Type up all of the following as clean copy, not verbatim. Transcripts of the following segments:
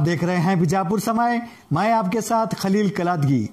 देख रहे हैं बीजापुर समय। मैं आपके साथ खलील कलादगी।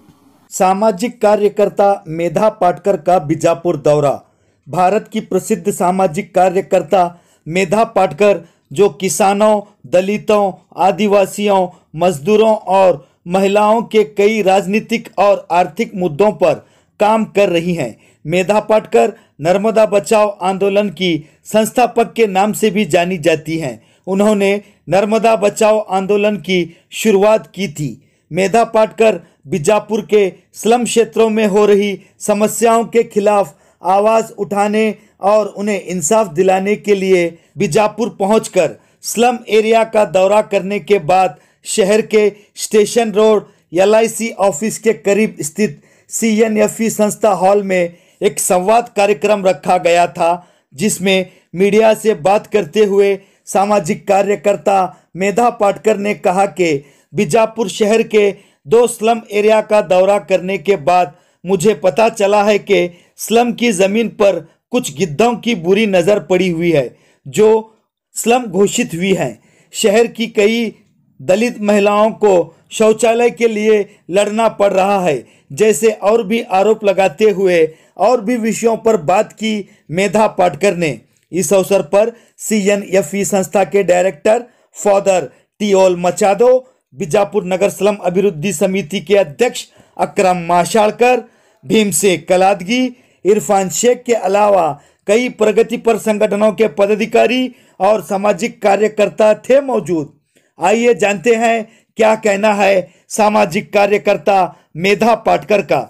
सामाजिक कार्यकर्ता मेधा पाटकर का बीजापुर दौरा। भारत की प्रसिद्ध सामाजिक कार्यकर्ता मेधा पाटकर, जो किसानों, दलितों, आदिवासियों, मजदूरों और महिलाओं के कई राजनीतिक और आर्थिक मुद्दों पर काम कर रही हैं। मेधा पाटकर नर्मदा बचाओ आंदोलन की संस्थापक के नाम से भी जानी जाती हैं। उन्होंने नर्मदा बचाओ आंदोलन की शुरुआत की थी। मेधा पाटकर बीजापुर के स्लम क्षेत्रों में हो रही समस्याओं के खिलाफ आवाज़ उठाने और उन्हें इंसाफ दिलाने के लिए बीजापुर पहुंचकर स्लम एरिया का दौरा करने के बाद शहर के स्टेशन रोड LIC ऑफिस के करीब स्थित CNFE संस्था हॉल में एक संवाद कार्यक्रम रखा गया था, जिसमें मीडिया से बात करते हुए सामाजिक कार्यकर्ता मेधा पाटकर ने कहा कि बीजापुर शहर के 2 स्लम एरिया का दौरा करने के बाद मुझे पता चला है कि स्लम की ज़मीन पर कुछ गिद्धों की बुरी नज़र पड़ी हुई है, जो स्लम घोषित हुई हैं। शहर की कई दलित महिलाओं को शौचालय के लिए लड़ना पड़ रहा है, जैसे और भी आरोप लगाते हुए और भी विषयों पर बात की मेधा पाटकर ने। इस अवसर पर CNFE संस्था के डायरेक्टर फादर टियोल मचादो, बीजापुर नगर स्लम अभिवृद्धि समिति के अध्यक्ष अकरम माशालकर, भीम से कलादगी, इरफान शेख के अलावा कई प्रगतिपर संगठनों के पदाधिकारी और सामाजिक कार्यकर्ता थे मौजूद। आइए जानते हैं क्या कहना है सामाजिक कार्यकर्ता मेधा पाटकर का।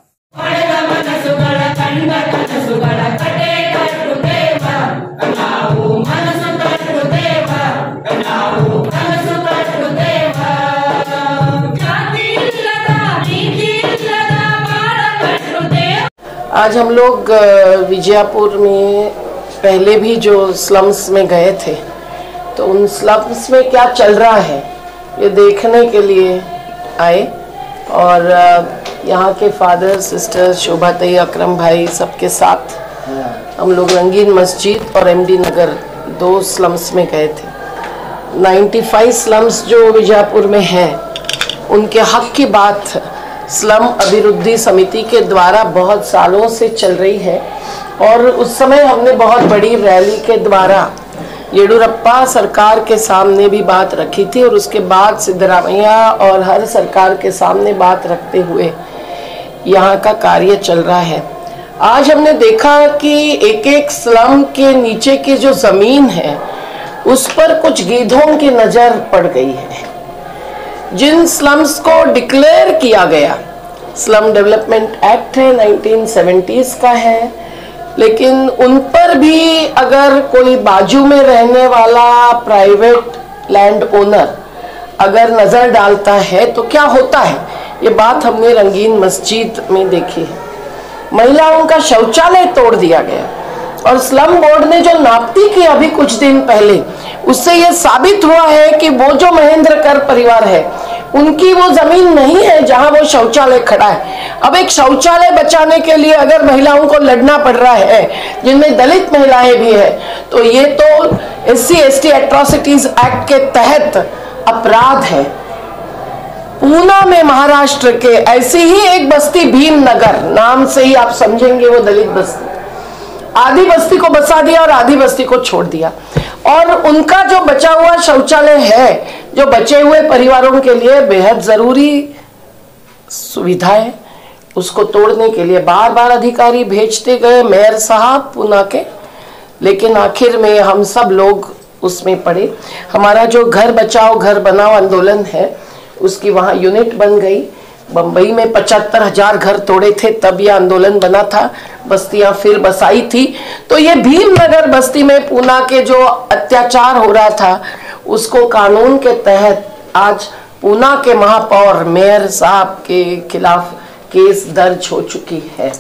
आज हम लोग विजयपुर में पहले भी जो स्लम्स में गए थे, तो उन स्लम्स में क्या चल रहा है ये देखने के लिए आए। और यहाँ के फादर, सिस्टर, शोभा ताई, अकरम भाई सबके साथ हम लोग रंगीन मस्जिद और MD नगर 2 स्लम्स में गए थे। 95 स्लम्स जो विजयपुर में हैं, उनके हक की बात स्लम अभिवृद्धि समिति के द्वारा बहुत सालों से चल रही है। और उस समय हमने बहुत बड़ी रैली के द्वारा येडुरप्पा सरकार के सामने भी बात रखी थी, और उसके बाद सिद्धरामैया और हर सरकार के सामने बात रखते हुए यहाँ का कार्य चल रहा है। आज हमने देखा कि एक एक स्लम के नीचे की जो ज़मीन है उस पर कुछ गीधों की नज़र पड़ गई है। जिन स्लम्स को डिक्लेयर किया गया, स्लम डेवलपमेंट एक्ट है 1970s का है, लेकिन उन पर भी अगर कोई बाजू में रहने वाला प्राइवेट लैंड ओनर अगर नज़र डालता है तो क्या होता है, ये बात हमने रंगीन मस्जिद में देखी है। महिलाओं का शौचालय तोड़ दिया गया, और स्लम बोर्ड ने जो नापती की अभी कुछ दिन पहले, उससे यह साबित हुआ है कि वो जो महेंद्र कर परिवार है, उनकी वो जमीन नहीं है जहां वो शौचालय खड़ा है। अब एक शौचालय बचाने के लिए अगर महिलाओं को लड़ना पड़ रहा है, जिनमें दलित महिलाएं भी है, तो ये तो SC/ST एट्रोसिटीज एक्ट के तहत अपराध है। पूना में महाराष्ट्र के ऐसी ही एक बस्ती, भीमनगर नाम से ही आप समझेंगे वो दलित बस्ती, आधी बस्ती को बसा दिया और आधी बस्ती को छोड़ दिया। और उनका जो बचा हुआ शौचालय है, जो बचे हुए परिवारों के लिए बेहद जरूरी सुविधा है, उसको तोड़ने के लिए बार बार अधिकारी भेजते गए, मेयर साहब पूना के, लेकिन आखिर में हम सब लोग उसमें पड़े। हमारा जो घर बचाओ घर बनाओ आंदोलन है, उसकी वहाँ यूनिट बन गई। बंबई में 75,000 घर तोड़े थे, तब यह आंदोलन बना था, बस्तियां फिर बसाई थी। तो ये भीमनगर बस्ती में पूना के जो अत्याचार हो रहा था, उसको कानून के तहत आज पूना के महापौर मेयर साहब के खिलाफ केस दर्ज हो चुकी है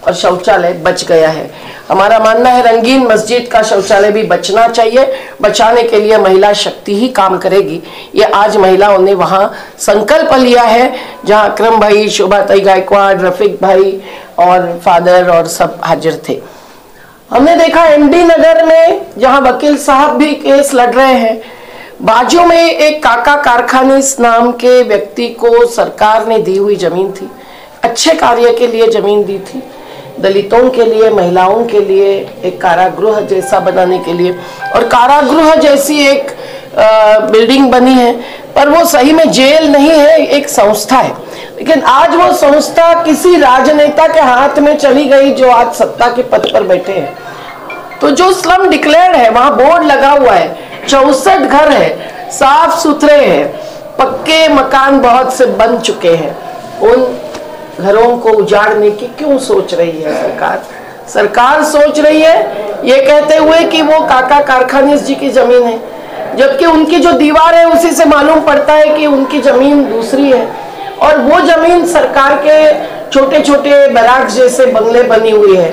और शौचालय बच गया है। हमारा मानना है रंगीन मस्जिद का शौचालय भी बचना चाहिए। बचाने के लिए महिला शक्ति ही काम करेगी। ये आज महिलाओं ने वहाँ संकल्प लिया है, जहाँ अकरम भाई, शोभा ताई गायकवाड़, रफीक भाई और फादर और सब हाजिर थे। हमने देखा MD नगर में, जहाँ वकील साहब भी केस लड़ रहे हैं, बाजू में एक काका कारखानीस नाम के व्यक्ति को सरकार ने दी हुई जमीन थी, अच्छे कार्य के लिए जमीन दी थी, दलितों के लिए, महिलाओं के लिए एक कारागृह जैसा बनाने के लिए, और कारागृह जैसी एक बिल्डिंग बनी है, पर वो सही में जेल नहीं है, एक संस्था है। लेकिन आज वो संस्था किसी राजनेता के हाथ में चली गई जो आज सत्ता के पद पर बैठे हैं। तो जो स्लम डिक्लेयर्ड है, वहां बोर्ड लगा हुआ है, 64 घर है, साफ सुथरे हैं, पक्के मकान बहुत से बन चुके हैं। उन घरों को उजाड़ने की क्यों सोच रही है सरकार? सरकार सोच रही है ये कहते हुए कि वो काका कारखानीस जी की जमीन है, जबकि उनकी जो दीवार है उसी से मालूम पड़ता है कि उनकी जमीन दूसरी है, और वो जमीन सरकार के छोटे छोटे बैराक जैसे बंगले बनी हुई है।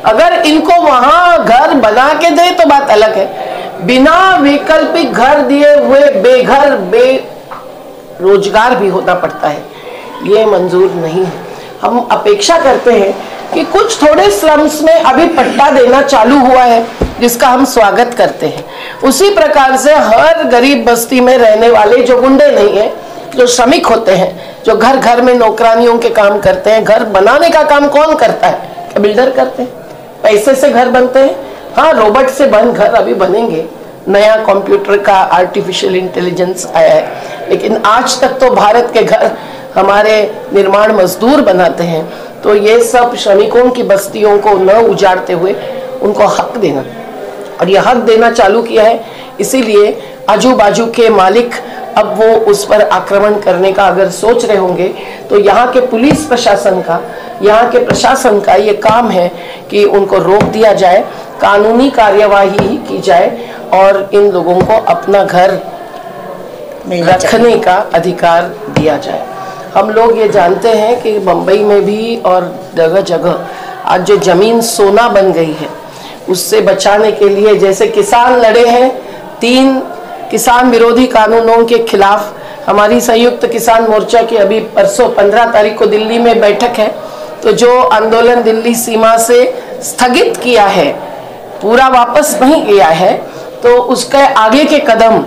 अगर इनको वहां घर बना के दे तो बात अलग है, बिना वैकल्पिक घर दिए हुए बेघर बेरोजगार भी होना पड़ता है, ये मंजूर नहीं है। हम अपेक्षा करते हैं कि कुछ थोड़े स्लम्स में अभी पट्टा देना चालू हुआ है, जिसका हम स्वागत करते हैं। उसी प्रकार से हर गरीब बस्ती में रहने वाले जो गुंडे नहीं है, जो श्रमिक होते हैं, जो घर घर में नौकरानियों के काम करते हैं, घर बनाने का काम कौन करता है? क्या बिल्डर करते हैं? पैसे से घर बनते हैं? हाँ, रोबोट से बन घर अभी बनेंगे, नया कंप्यूटर का आर्टिफिशियल इंटेलिजेंस आया है, लेकिन आज तक तो भारत के घर हमारे निर्माण मजदूर बनाते हैं। तो ये सब श्रमिकों की बस्तियों को न उजाड़ते हुए उनको हक देना, और ये हक देना चालू किया है। इसीलिए आजू बाजू के मालिक अब वो उस पर आक्रमण करने का अगर सोच रहे होंगे, तो यहाँ के पुलिस प्रशासन का, यहाँ के प्रशासन का ये काम है कि उनको रोक दिया जाए, कानूनी कार्यवाही की जाए, और इन लोगों को अपना घर रखने का अधिकार दिया जाए। हम लोग ये जानते हैं कि मुंबई में भी और जगह जगह आज जो जमीन सोना बन गई है, उससे बचाने के लिए जैसे किसान लड़े हैं 3 किसान विरोधी कानूनों के खिलाफ, हमारी संयुक्त किसान मोर्चा की अभी परसों 15 तारीख को दिल्ली में बैठक है। तो जो आंदोलन दिल्ली सीमा से स्थगित किया है, पूरा वापस नहीं किया है, तो उसके आगे के कदम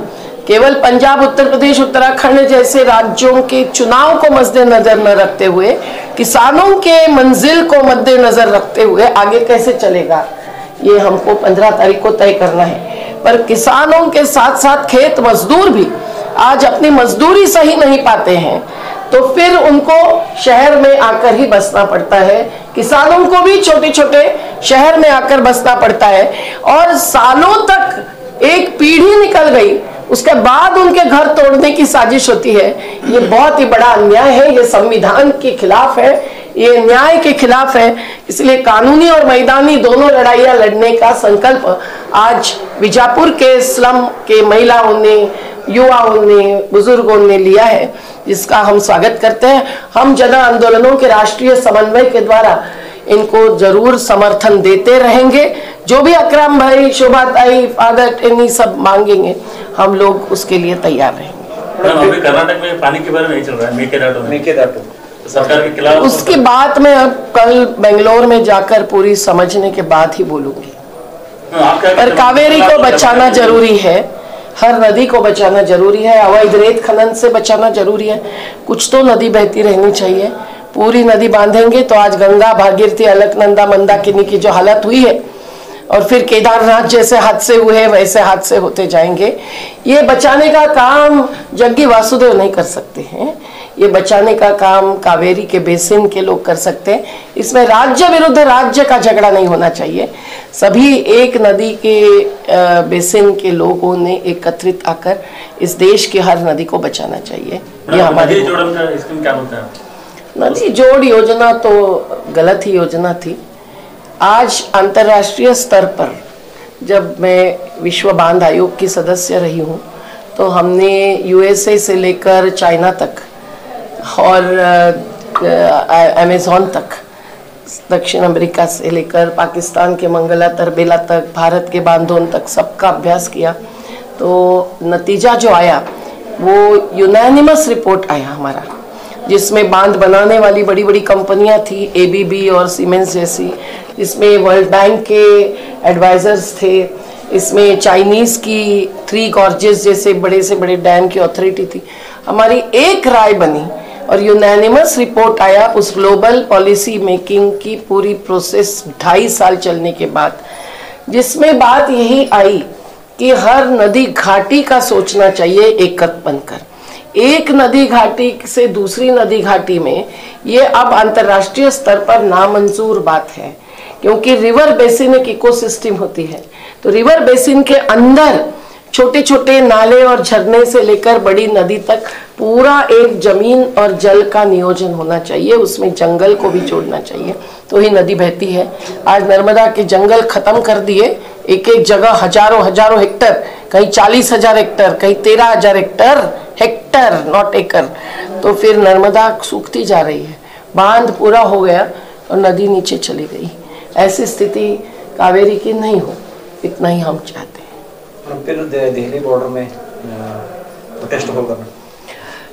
केवल पंजाब, उत्तर प्रदेश, उत्तराखंड जैसे राज्यों के चुनाव को मद्देनजर न रखते हुए, किसानों के मंजिल को मद्देनजर रखते हुए आगे कैसे चलेगा, ये हमको 15 तारीख को तय करना है। पर किसानों के साथ साथ खेत मजदूर भी आज अपनी मजदूरी सही नहीं पाते हैं, तो फिर उनको शहर में आकर ही बसना पड़ता है। किसानों को भी छोटे छोटे शहर में आकर बसना पड़ता है, और सालों तक एक पीढ़ी निकल गई, उसके बाद उनके घर तोड़ने की साजिश होती है। ये बहुत ही बड़ा अन्याय है, ये संविधान के खिलाफ है, ये न्याय के खिलाफ है। इसलिए कानूनी और मैदानी दोनों लड़ाइयां लड़ने का संकल्प आज बीजापुर के स्लम के महिलाओं ने, युवाओं ने, बुजुर्गों ने लिया है, जिसका हम स्वागत करते हैं। हम जन आंदोलनों के राष्ट्रीय समन्वय के द्वारा इनको जरूर समर्थन देते रहेंगे। जो भी अकरम भाई, शोभा ताई, फादर टेनी सब मांगेंगे, हम लोग उसके लिए तैयार रहेंगे। अभी कर्नाटक में पानी के बारे में नहीं चल रहा है, मेकेदाटू सरकार के खिलाफ, उसकी बात मैं अब कल बेंगलोर में जाकर पूरी समझने के बाद ही बोलूंगी। पर कावेरी को बचाना जरूरी है, हर नदी को बचाना जरूरी है, अवैध रेत खनन से बचाना जरूरी है। कुछ तो नदी बहती रहनी चाहिए। पूरी नदी बांधेंगे तो आज गंगा, भागीरथी, अलकनंदा, मंदाकिनी की जो हालत हुई है, और फिर केदारनाथ जैसे हादसे हुए, वैसे हादसे होते जाएंगे। ये बचाने का काम जग्गी वासुदेव नहीं कर सकते हैं, ये बचाने का काम कावेरी के बेसिन के लोग कर सकते हैं। इसमें राज्य विरुद्ध राज्य का झगड़ा नहीं होना चाहिए। सभी एक नदी के बेसिन के लोगों ने एकत्रित आकर इस देश की हर नदी को बचाना चाहिए। ये हमारी नदी जोड़ योजना तो गलत ही योजना थी। आज अंतर्राष्ट्रीय स्तर पर जब मैं विश्व बांध आयोग की सदस्य रही हूँ, तो हमने यूएसए से लेकर चाइना तक और अमेज़न तक, दक्षिण अमेरिका से लेकर पाकिस्तान के मंगला तरबेला तक, भारत के बांधोन तक सबका अभ्यास किया। तो नतीजा जो आया वो यूनानिमस रिपोर्ट आया हमारा, जिसमें बांध बनाने वाली बड़ी बड़ी कंपनियां थी, एबीबी और सीमेंस जैसी, जिसमें वर्ल्ड बैंक के एडवाइजर्स थे, इसमें चाइनीज की 3 गॉर्जेस जैसे बड़े से बड़े डैम की अथॉरिटी थी। हमारी एक राय बनी और यूनानिमस रिपोर्ट आया उस ग्लोबल पॉलिसी मेकिंग की पूरी प्रोसेस 2.5 साल चलने के बाद, जिसमें बात यही आई कि हर नदी घाटी का सोचना चाहिए एकत्र बनकर। एक नदी घाटी से दूसरी नदी घाटी में ये अब अंतर्राष्ट्रीय स्तर पर नामंजूर बात है, क्योंकि रिवर बेसिन एक इकोसिस्टम होती है। तो रिवर बेसिन के अंदर छोटे छोटे नाले और झरने से लेकर बड़ी नदी तक पूरा एक जमीन और जल का नियोजन होना चाहिए, उसमें जंगल को भी जोड़ना चाहिए, तो ही नदी बहती है। आज नर्मदा के जंगल खत्म कर दिए, एक एक जगह हजारों हेक्टर, कहीं 40,000 हेक्टर, कहीं 13,000 हेक्टर नॉट एकड़, तो फिर नर्मदा सूखती जा रही है। बांध पूरा हो गया और नदी नीचे चली गई। ऐसी स्थिति कावेरी की नहीं हो, इतना ही हम चाहते हैं। फिर दिल्ली बॉर्डर में प्रोटेस्ट होगा।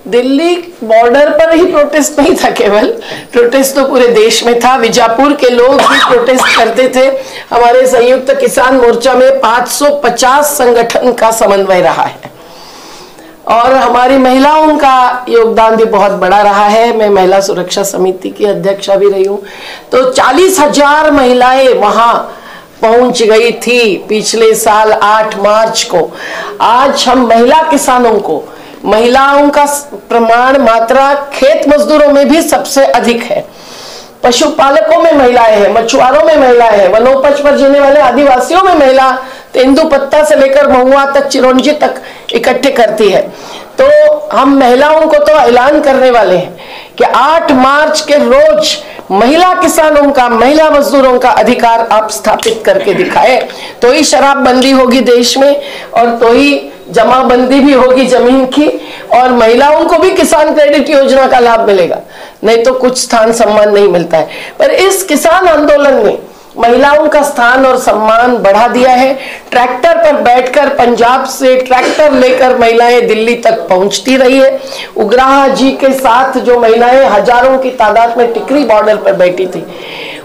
दिल्ली बॉर्डर पर ही प्रोटेस्ट नहीं था, केवल प्रोटेस्ट तो पूरे देश में था। बीजापुर के लोग भी प्रोटेस्ट करते थे। हमारे संयुक्त किसान मोर्चा में 550 संगठन का समन्वय रहा है और हमारी महिलाओं का योगदान भी बहुत बड़ा रहा है। मैं महिला सुरक्षा समिति की अध्यक्षा भी रही हूँ। तो 40,000 महिलाएं वहां पहुंच गई थी पिछले साल 8 मार्च को। आज हम महिला किसानों को, महिलाओं का प्रमाण मात्रा खेत मजदूरों में भी सबसे अधिक है, पशुपालकों में महिलाएं हैं, मछुआरों में महिलाएं हैं, वनोपज पर जीने वाले आदिवासियों में महिला तेंदुपत्ता से लेकर महुआ तक, चिरौंजी तक इकट्ठे करती है। तो हम महिलाओं को तो ऐलान करने वाले हैं कि 8 मार्च के रोज महिला किसानों का, महिला मजदूरों का अधिकार आप स्थापित करके दिखाए, तो ही शराबबंदी होगी देश में और तो ही जमाबंदी भी होगी जमीन की, और महिलाओं को भी किसान क्रेडिट योजना का लाभ मिलेगा। नहीं तो कुछ स्थान सम्मान नहीं मिलता है। पर इस किसान आंदोलन में महिलाओं का स्थान और सम्मान बढ़ा दिया है। ट्रैक्टर पर बैठकर पंजाब से ट्रैक्टर लेकर महिलाएं दिल्ली तक पहुंचती रही है। उग्राहा जी के साथ जो महिलाएं हजारों की तादाद में टिकरी बॉर्डर पर बैठी थी,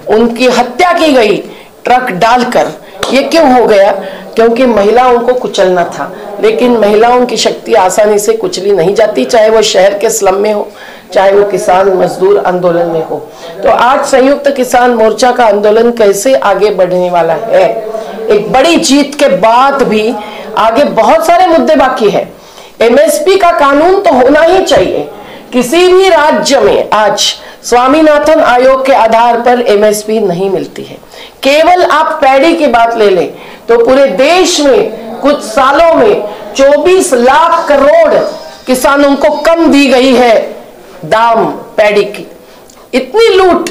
उनकी हत्या की गई ट्रक डालकर। ये क्यों हो गया? क्योंकि महिलाओं को कुचलना था। लेकिन महिलाओं की शक्ति आसानी से कुचली नहीं जाती, चाहे वो शहर के स्लम में हो, चाहे वो किसान मजदूर आंदोलन में हो। तो आज संयुक्त किसान मोर्चा का आंदोलन कैसे आगे बढ़ने वाला है, एक बड़ी जीत के बाद भी आगे बहुत सारे मुद्दे बाकी है। एमएसपी का कानून तो होना ही चाहिए। किसी भी राज्य में आज स्वामीनाथन आयोग के आधार पर एमएसपी नहीं मिलती है। केवल आप पैडी की बात ले लें तो पूरे देश में कुछ सालों में 24 लाख करोड़ किसानों को कम दी गई है दाम पैडी की। इतनी लूट,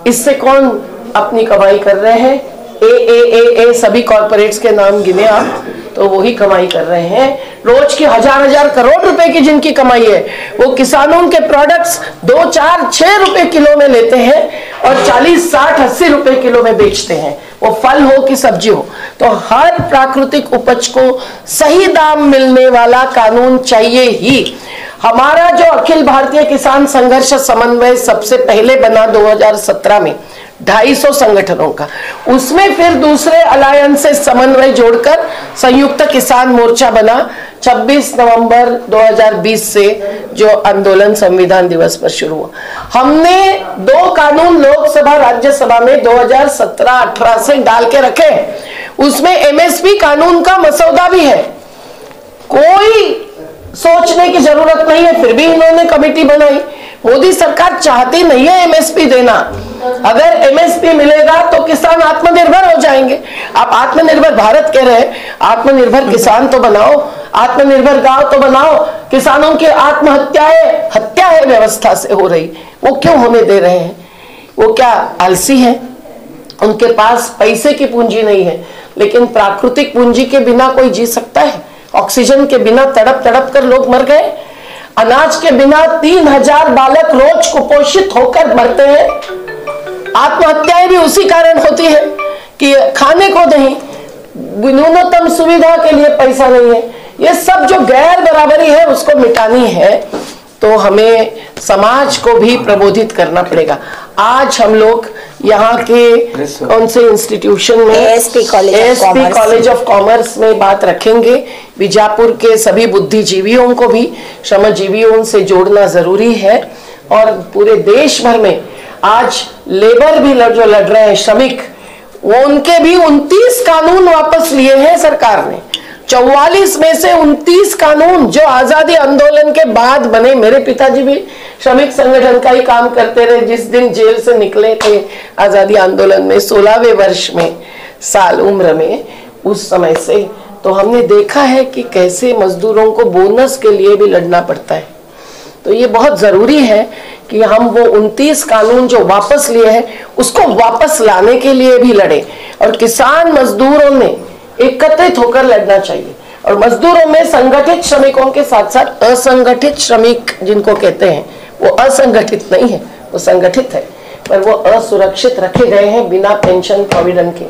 इससे कौन अपनी कमाई कर रहे हैं? ए सभी कॉर्पोरेट्स के नाम गिने आप, तो वही कमाई कर रहे हैं। रोज की हजार करोड़ रुपए की जिनकी कमाई है, वो किसानों के प्रोडक्ट्स 2, 4, 6 रुपए किलो में लेते हैं और 40, 60, 80 रुपए किलो में बेचते हैं, वो फल हो कि सब्जी हो। तो हर प्राकृतिक उपज को सही दाम मिलने वाला कानून चाहिए ही। हमारा जो अखिल भारतीय किसान संघर्ष समन्वय सबसे पहले बना 2017 में 250 संगठनों का, उसमें फिर दूसरे अलायंस से समन्वय जोड़कर संयुक्त किसान मोर्चा बना 26 नवंबर 2020 से, जो आंदोलन संविधान दिवस पर शुरू हुआ। हमने 2 कानून लोकसभा राज्यसभा में 2017-18 से डाल के रखे। उसमें एमएसपी कानून का मसौदा भी है, कोई सोचने की जरूरत नहीं है, फिर भी इन्होंने कमेटी बनाई। मोदी सरकार चाहती नहीं है एमएसपी देना। अगर एमएसपी मिलेगा तो किसान आत्मनिर्भर हो जाएंगे। आप आत्मनिर्भर भारत कह रहे हैं, आत्मनिर्भर किसान तो बनाओ, आत्मनिर्भर गांव तो बनाओ। किसानों की हत्या है व्यवस्था से हो रही, वो क्यों होने दे रहे हैं? वो क्या आलसी है? उनके पास पैसे की पूंजी नहीं है, लेकिन प्राकृतिक पूंजी के बिना कोई जी सकता है? ऑक्सीजन के बिना तड़प तड़प कर लोग मर गए। अनाज के बिना 3000 बालक रोज कुपोषित होकर मरते हैं। आत्महत्याएं भी उसी कारण होती है कि खाने को नहीं, न्यूनतम सुविधा के लिए पैसा नहीं है। ये सब जो गैर बराबरी है उसको मिटानी है, तो हमें समाज को भी प्रबोधित करना पड़ेगा। आज हम लोग यहाँ के कौन से इंस्टीट्यूशन में ASP कॉलेज ऑफ कॉमर्स में बात रखेंगे। बीजापुर के सभी बुद्धिजीवियों को भी श्रमजीवियों से जोड़ना जरूरी है और पूरे देश भर में आज लेबर भी जो लड़ रहे हैं श्रमिक, वो उनके भी 29 कानून वापस लिए हैं सरकार ने। 44 में से 29 कानून जो आजादी आंदोलन के बाद बने, मेरे पिताजी भी श्रमिक संगठन का ही काम करते रहे, जिस दिन जेल से निकले थे आजादी आंदोलन में 16वें वर्ष में साल उम्र में, उस समय से तो हमने देखा है कि कैसे मजदूरों को बोनस के लिए भी लड़ना पड़ता है। तो ये बहुत जरूरी है कि हम वो 29 कानून जो वापस लिए हैं उसको वापस लाने के लिए भी लड़े और किसान मजदूरों ने एकत्रित होकर लड़ना चाहिए। और मजदूरों में संगठित श्रमिकों के साथ साथ असंगठित श्रमिक जिनको कहते हैं, वो असंगठित नहीं है, वो संगठित है, पर वो असुरक्षित रखे गए हैं बिना पेंशन प्रोविडेंट के,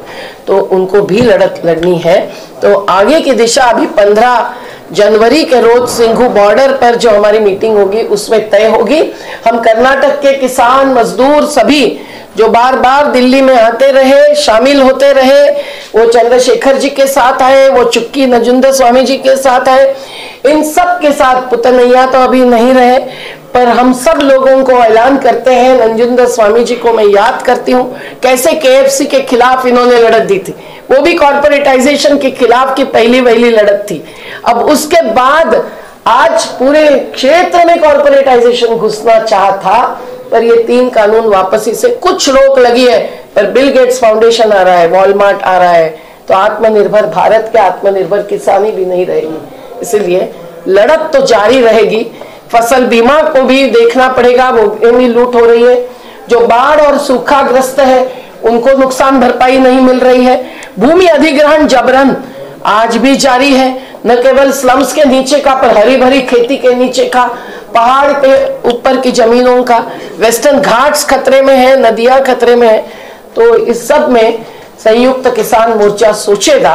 तो उनको भी लड़नी है। तो आगे की दिशा अभी 15 जनवरी के रोज सिंघू बॉर्डर पर जो हमारी मीटिंग होगी उसमें तय होगी। हम कर्नाटक के किसान मजदूर सभी जो बार बार दिल्ली में आते रहे, शामिल होते रहे, वो चंद्रशेखर जी के साथ आए, वो चुक्की नजुंदर स्वामी जी के साथ आए, इन सब के साथ, पुतनैया तो अभी नहीं रहे, पर हम सब लोगों को ऐलान करते हैं। नंजुंदर स्वामी जी को मैं याद करती हूँ कैसे केएफसी के खिलाफ इन्होंने लड़त दी थी, वो भी कॉर्पोरेटाइजेशन के खिलाफ की पहली लड़त थी। अब उसके बाद आज पूरे क्षेत्र में कॉर्पोरेटाइजेशन घुसना चाहा था, पर ये 3 कानून वापसी से कुछ रोक लगी है, पर बिल गेट्स फाउंडेशन आ रहा है, वॉलमार्ट आ रहा है, तो आत्मनिर्भर भारत के आत्मनिर्भर किसानी भी नहीं रहेगी। इसलिए लड़त तो जारी रहेगी। फसल बीमा को भी देखना पड़ेगा, वो भी लूट हो रही है। जो बाढ़ और सूखाग्रस्त है उनको नुकसान भरपाई नहीं मिल रही है। भूमि अधिग्रहण जबरन आज भी जारी है, न केवल स्लम्स के नीचे का, पर हरी भरी खेती के नीचे का, पहाड़ पे ऊपर की जमीनों का, वेस्टर्न घाट्स खतरे में है, नदियां खतरे में है। तो इस सब में संयुक्त किसान मोर्चा सोचेगा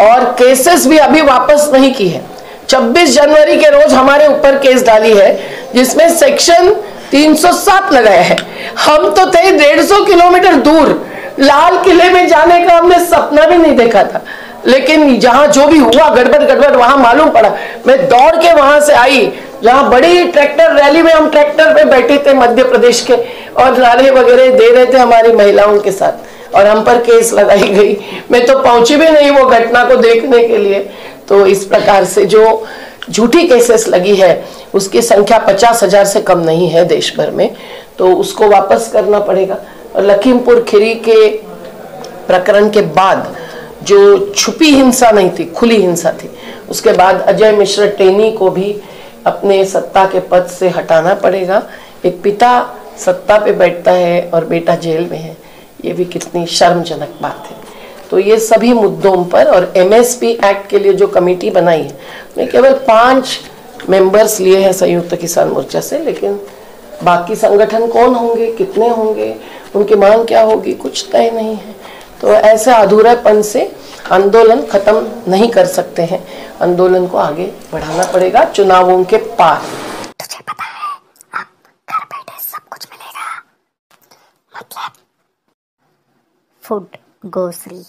और केसेस भी अभी वापस नहीं की है। 26 जनवरी के रोज हमारे ऊपर केस डाली है जिसमें सेक्शन 307 लगाया है। हम तो थे 150 किलोमीटर दूर, लाल किले में जाने का हमने सपना भी नहीं देखा था, लेकिन जहां जो भी हुआ गड़बड़ वहां मालूम पड़ा। मैं दौड़ के वहां से आई, जहां बड़ी ट्रैक्टर रैली में हम ट्रैक्टर पे बैठे थे मध्य प्रदेश के, और नारे वगैरह दे रहे थे हमारी महिलाओं के साथ, और हम पर केस लगाई गई। मैं तो पहुंची भी नहीं वो घटना को देखने के लिए। तो इस प्रकार से जो झूठी केसेस लगी है उसकी संख्या 50,000 से कम नहीं है देश भर में, तो उसको वापस करना पड़ेगा। और लखीमपुर खीरी के प्रकरण के बाद जो छुपी हिंसा नहीं थी, खुली हिंसा थी, उसके बाद अजय मिश्र टेनी को भी अपने सत्ता के पद से हटाना पड़ेगा। एक पिता सत्ता पे बैठता है और बेटा जेल में है, ये भी कितनी शर्मजनक बात है। तो ये सभी मुद्दों पर, और एमएसपी एक्ट के लिए जो कमेटी बनाई है उसमें केवल 5 मेंबर्स लिए हैं संयुक्त किसान मोर्चा से, लेकिन बाकी संगठन कौन होंगे, कितने होंगे, उनकी मांग क्या होगी, कुछ तय नहीं है। तो ऐसे अधूरापन से आंदोलन खत्म नहीं कर सकते हैं, आंदोलन को आगे बढ़ाना पड़ेगा चुनावों के पार। तुझे पता है अब घर बैठे सब कुछ मिलेगा, मतलब फूड, ग्रोसरी,